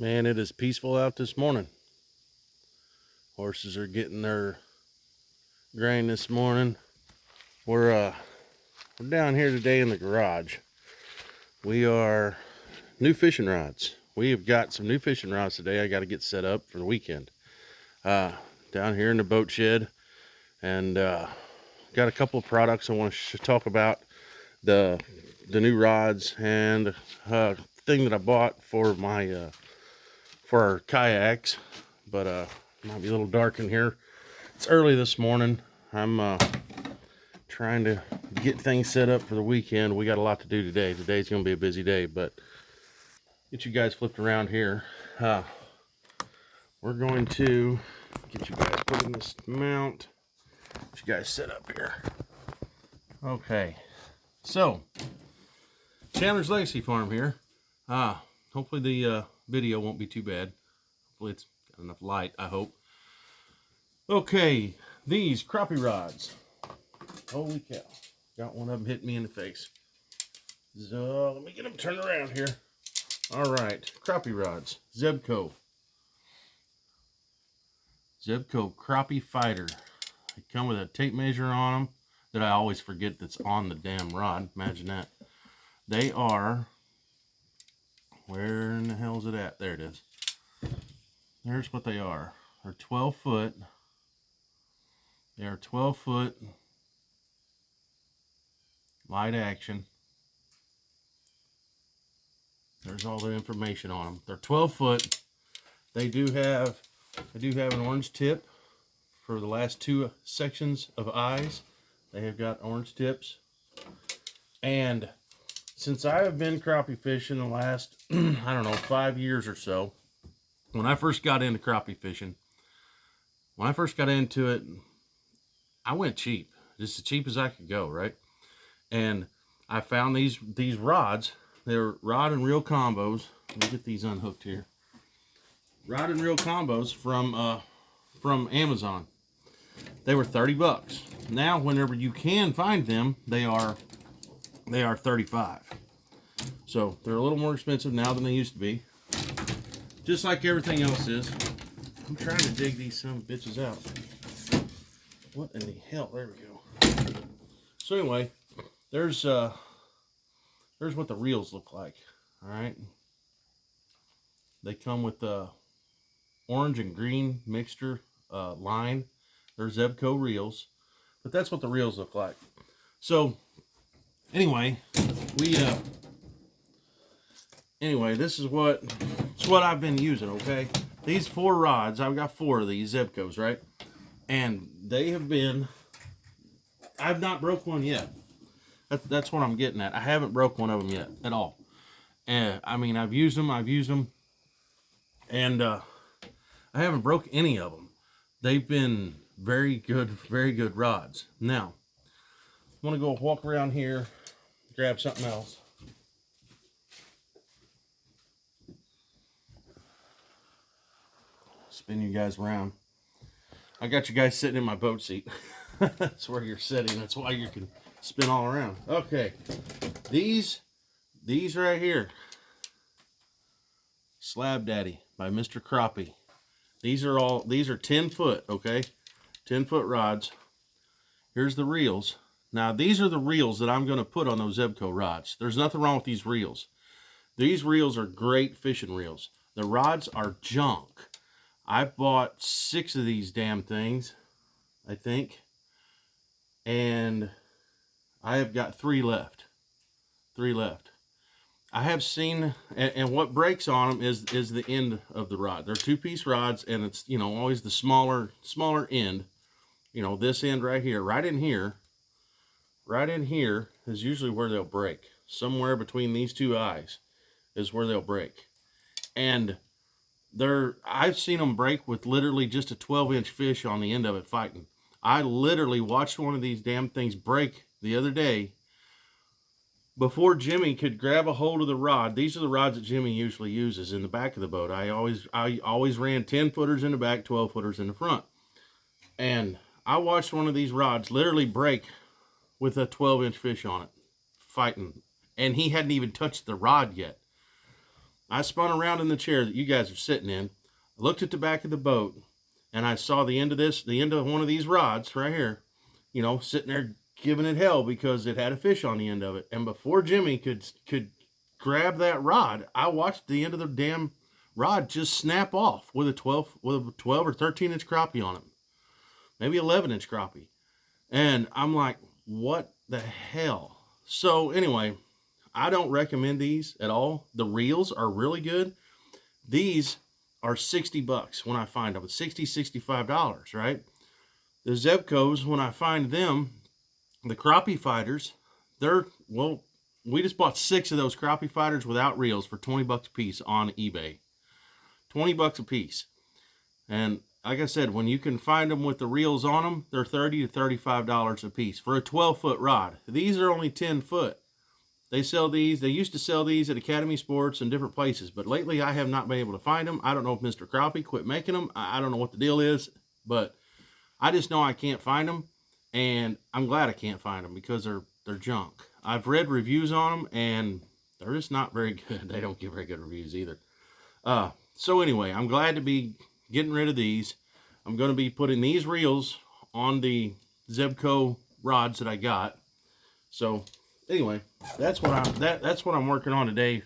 Man, it is peaceful out this morning. Horses are getting their grain this morning. We're down here today in the garage. We are new fishing rods. We have got some new fishing rods today. I got to get set up for the weekend. Down here in the boat shed, and got a couple of products I want to talk about. The new rods and thing that I bought for my for our kayaks, but it might be a little dark in here. It's early this morning. I'm trying to get things set up for the weekend. We got a lot to do today. Today's going to be a busy day, but get you guys flipped around here. We're going to get you guys put in this mount. Get you guys set up here. Okay, so Chandler's Legacy Farm here. Hopefully the video won't be too bad. Hopefully it's got enough light, I hope. Okay, these crappie rods. Holy cow. Got one of them hitting me in the face. So let me get them turned around here. All right, crappie rods. Zebco. Zebco Crappie Fighter. They come with a tape measure on them that I always forget that's on the damn rod. Imagine that. They are, where in the hell is it at? There it is. There's what they are. They're 12 foot. They are 12 foot light action. There's all the information on them. They're 12 foot. They do have an orange tip for the last two sections of eyes. They have got orange tips. And since I have been crappie fishing the last, I don't know, 5 years or so, when I first got into crappie fishing, when I first got into it, I went cheap. Just as cheap as I could go, right? And I found these rods. They're rod and reel combos. Let me get these unhooked here. Rod and reel combos from Amazon. They were $30. Now, whenever you can find them, they are $35. So they're a little more expensive now than they used to be. Just like everything else is. I'm trying to dig these some bitches out. What in the hell? There we go. So anyway, there's what the reels look like. All right. They come with the orange and green mixture line. They're Zebco reels, but that's what the reels look like. So anyway, this is what I've been using. Okay, these 4 rods. I've got 4 of these Zebcos, right? And they have been. I've not broke one yet. That's what I'm getting at. I haven't broke one of them yet at all. And I mean, I've used them, and I haven't broke any of them. They've been very good rods. Now, I'm gonna go walk around here, grab something else. Spin you guys around. I got you guys sitting in my boat seat. That's where you're sitting. That's why you can spin all around. Okay, these right here, Slab Daddy by Mr. Crappie. These are 10 foot, okay? 10 foot rods. Here's the reels. Now, these are the reels that I'm going to put on those Zebco rods. There's nothing wrong with these reels. These reels are great fishing reels. The rods are junk. I bought 6 of these damn things, I think. And I have got 3 left. 3 left. I have seen, and what breaks on them is the end of the rod. They're 2-piece rods, and it's, you know, always the smaller end. You know, this end right here, right in here is usually where they'll break. Somewhere between these 2 eyes is where they'll break. And I've seen them break with literally just a 12-inch fish on the end of it fighting. I literally watched one of these damn things break the other day. Before Jimmy could grab a hold of the rod, these are the rods that Jimmy usually uses in the back of the boat. I always ran 10 footers in the back, 12 footers in the front. And I watched one of these rods literally break with a 12-inch fish on it, fighting. And he hadn't even touched the rod yet. I spun around in the chair that you guys are sitting in, looked at the back of the boat, and I saw the end of one of these rods right here, you know, sitting there giving it hell because it had a fish on the end of it. And before Jimmy could grab that rod, I watched the end of the damn rod just snap off with a 12 or 13 inch crappie on it, maybe 11 inch crappie. And I'm like, what the hell? So anyway, I don't recommend these at all. The reels are really good. These are $60 when I find them. $60, $65, right? The Zebcos, when I find them, the crappie fighters, we just bought 6 of those crappie fighters without reels for $20 a piece on eBay. $20 a piece. And like I said, when you can find them with the reels on them, they're $30 to $35 a piece for a 12-foot rod. These are only 10 foot. They sell these. They used to sell these at Academy Sports and different places, but lately I have not been able to find them. I don't know if Mr. Crappie quit making them. I don't know what the deal is, but I just know I can't find them, and I'm glad I can't find them because they're junk. I've read reviews on them, and they're just not very good. They don't give very good reviews either. So anyway, I'm glad to be getting rid of these. I'm going to be putting these reels on the Zebco rods that I got. So anyway, that's what I'm working on today.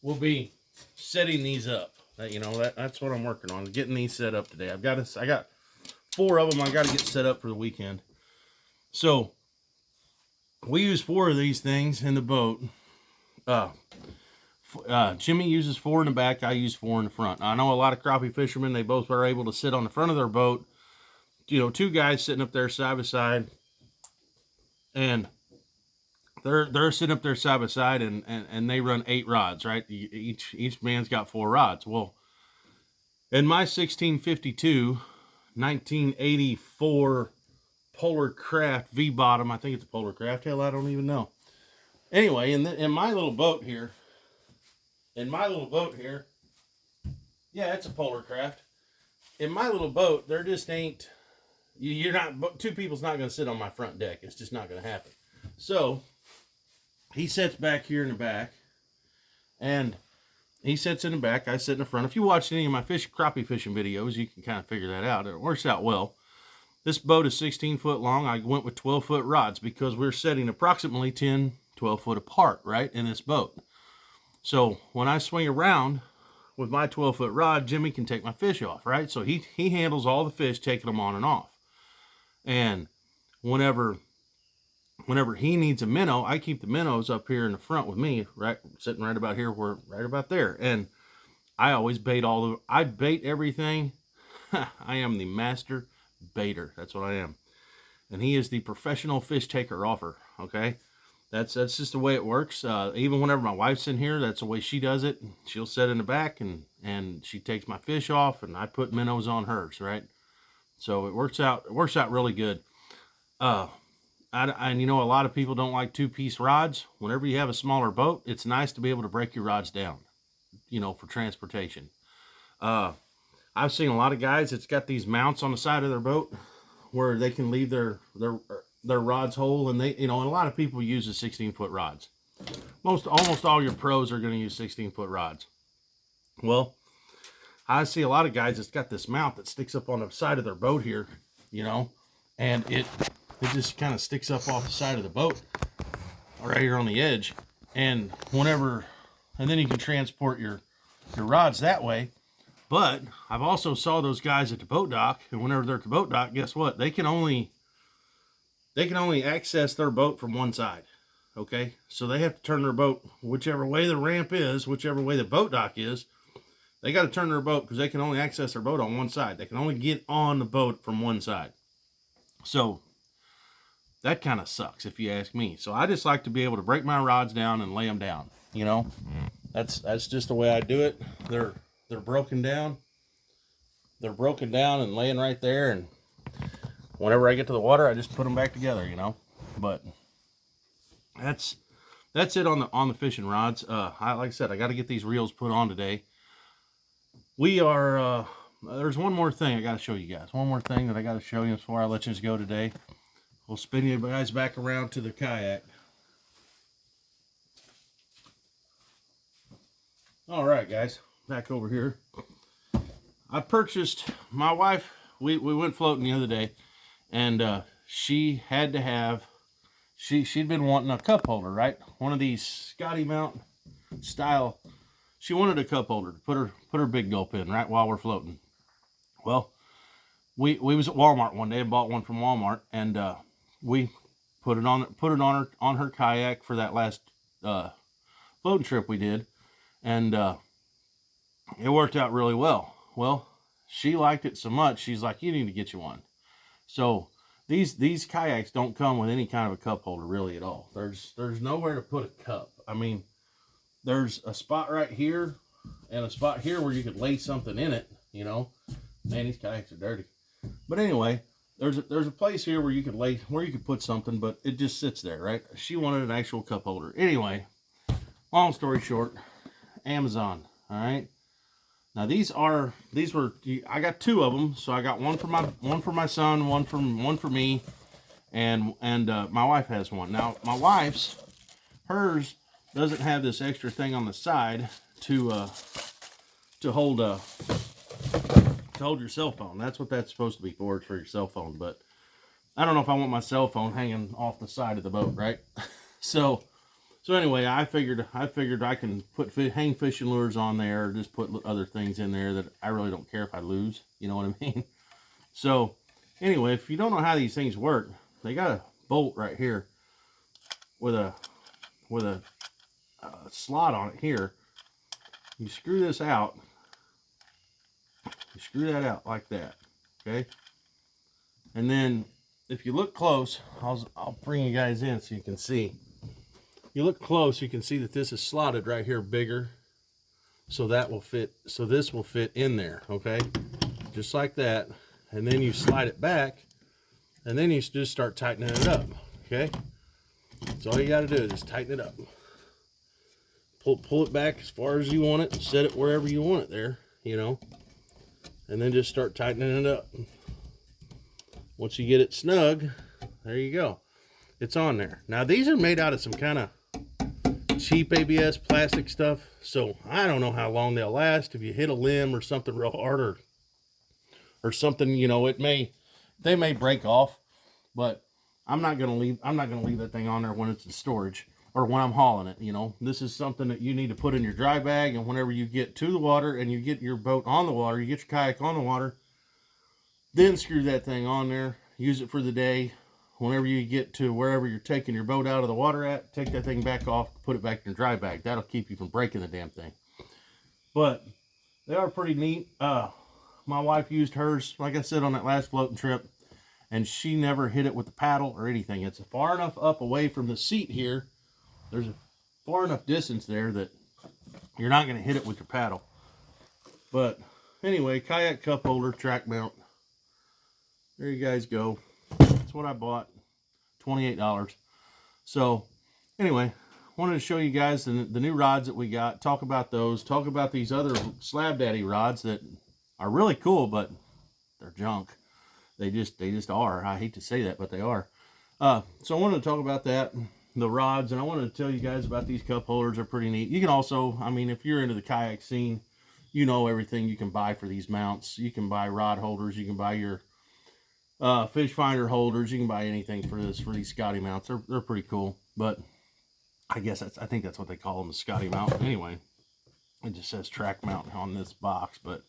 We'll be setting these up. That's what I'm working on, getting these set up today. I got 4 of them I got to get set up for the weekend. So we use 4 of these things in the boat. Jimmy uses 4 in the back. I use 4 in the front. I know a lot of crappie fishermen, they both are able to sit on the front of their boat. 2 guys sitting up there side by side, and they're sitting up there side by side, and they run 8 rods, right? Each man's got 4 rods. Well, in my 1652, 1984 Polar Craft V-bottom, I think it's a Polar Craft. Hell, I don't even know. Anyway, in my little boat here, yeah, it's a Polar Craft. In my little boat, there just ain't, 2 people's not going to sit on my front deck. It's just not going to happen. So he sits back here in the back, and he sits in the back. I sit in the front. If you watch any of my crappie fishing videos, you can kind of figure that out. It works out well. This boat is 16 foot long. I went with 12 foot rods because we're setting approximately 10, 12 foot apart, right, in this boat. So when I swing around with my 12 foot rod, Jimmy can take my fish off, right? So he handles all the fish, taking them on and off. And whenever he needs a minnow, I keep the minnows up here in the front with me, right, sitting right about here, right about there. And I always bait I bait everything. I am the master baiter. That's what I am. And he is the professional fish taker offer. Okay, that's just the way it works. Even whenever my wife's in here, that's the way she does it. She'll sit in the back and she takes my fish off, and I put minnows on hers, right? So it works out really good. And a lot of people don't like 2-piece rods. Whenever you have a smaller boat, it's nice to be able to break your rods down, for transportation. I've seen a lot of guys that's got these mounts on the side of their boat where they can leave their rods whole, and and a lot of people use the 16-foot rods. Almost all your pros are going to use 16-foot rods. Well, I see a lot of guys that's got this mount that sticks up on the side of their boat here, and it just kind of sticks up off the side of the boat right here on the edge, and then you can transport your rods that way. But I've also saw those guys at the boat dock, and whenever they're at the boat dock, guess what? They can only access their boat from one side. Okay, so they have to turn their boat whichever way the ramp is, whichever way the boat dock is. They got to turn their boat because they can only access their boat on one side. They can only get on the boat from one side. So that kind of sucks, if you ask me. So I just like to be able to break my rods down and lay them down. That's just the way I do it. They're broken down. They're broken down and laying right there, and whenever I get to the water, I just put them back together, But that's it on the fishing rods. Like I said, I got to get these reels put on today. We are there's one more thing I got to show you guys. One more thing that I got to show you before I let you go today. we'll spin you guys back around to the kayak. All right, guys, back over here. I purchased, my wife, we went floating the other day, and she had to have, she'd been wanting a cup holder, right? One of these Scotty Mount style. She wanted a cup holder to put her Big Gulp in, right, while we're floating. Well, we was at Walmart one day and bought one from Walmart, and we put it on her kayak for that last floating trip we did, and it worked out really well. Well, she liked it so much, she's like, you need to get you one. So these kayaks don't come with any kind of a cup holder really at all. There's nowhere to put a cup. I mean, there's a spot right here and a spot here where you could lay something in it, you know. Man, these kayaks are dirty. But anyway, there's a place here where you could put something, but it just sits there, right? She wanted an actual cup holder. Anyway, long story short, Amazon, all right? Now I got two of them, so I got one for my son, one for me, and my wife has one. Now my wife's, hers doesn't have this extra thing on the side to hold your cell phone. That's what that's supposed to be for. It's for your cell phone, but I don't know if I want my cell phone hanging off the side of the boat, right? So anyway, I figured I can hang fishing lures on there, or just put other things in there that I really don't care if I lose. You know what I mean? So anyway, if you don't know how these things work, they got a bolt right here with a slot on it here. You screw this out. You screw that out like that, okay? And then if you look close, I'll bring you guys in so you can see. You look close, you can see that this is slotted right here bigger, so that will fit, so this will fit in there, okay? Just like that. And then you slide it back, and then you just start tightening it up, okay? That's all you got to do is just tighten it up. Pull it back as far as you want it, set it wherever you want it there, you know, and then just start tightening it up. Once you get it snug, there you go. It's on there. Now these are made out of some kind of cheap ABS plastic stuff, so I don't know how long they'll last. If you hit a limb or something real hard, or something, you know, they may break off. But I'm not gonna leave that thing on there when it's in storage or when I'm hauling it. You know, this is something that you need to put in your dry bag, and whenever you get to the water and you get your boat on the water, you get your kayak on the water, then screw that thing on there, use it for the day. Whenever you get to wherever you're taking your boat out of the water at, take that thing back off, put it back in your dry bag. That'll keep you from breaking the damn thing. But they are pretty neat. My wife used hers, like I said, on that last floating trip, and she never hit it with the paddle or anything. It's far enough up away from the seat here. There's a far enough distance there that you're not going to hit it with your paddle. But anyway, kayak cup holder, track mount. There you guys go. That's what I bought, $28. So anyway, wanted to show you guys the new rods that we got, talk about those, talk about these other Slab Daddy rods that are really cool, but they're junk. They just are. I hate to say that, but they are. So I wanted to talk about that, the rods, and I wanted to tell you guys about these cup holders. Are pretty neat. You can also, I mean, if you're into the kayak scene, you know everything you can buy for these mounts. You can buy rod holders, you can buy your fish finder holders, you can buy anything for these Scotty mounts. They're pretty cool, but I think that's what they call them, the Scotty mount. Anyway, it just says track mount on this box. But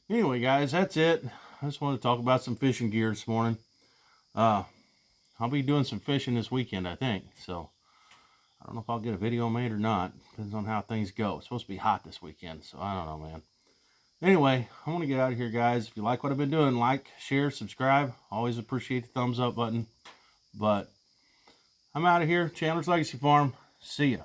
anyway, guys, that's it. I just wanted to talk about some fishing gear this morning. I'll be doing some fishing this weekend, I think. So I don't know if I'll get a video made or not. Depends on how things go. It's supposed to be hot this weekend, so I don't know, man. Anyway, I want to get out of here, guys. If you like what I've been doing, like, share, subscribe. Always appreciate the thumbs up button. But I'm out of here. Chandler's Legacy Farm. See ya.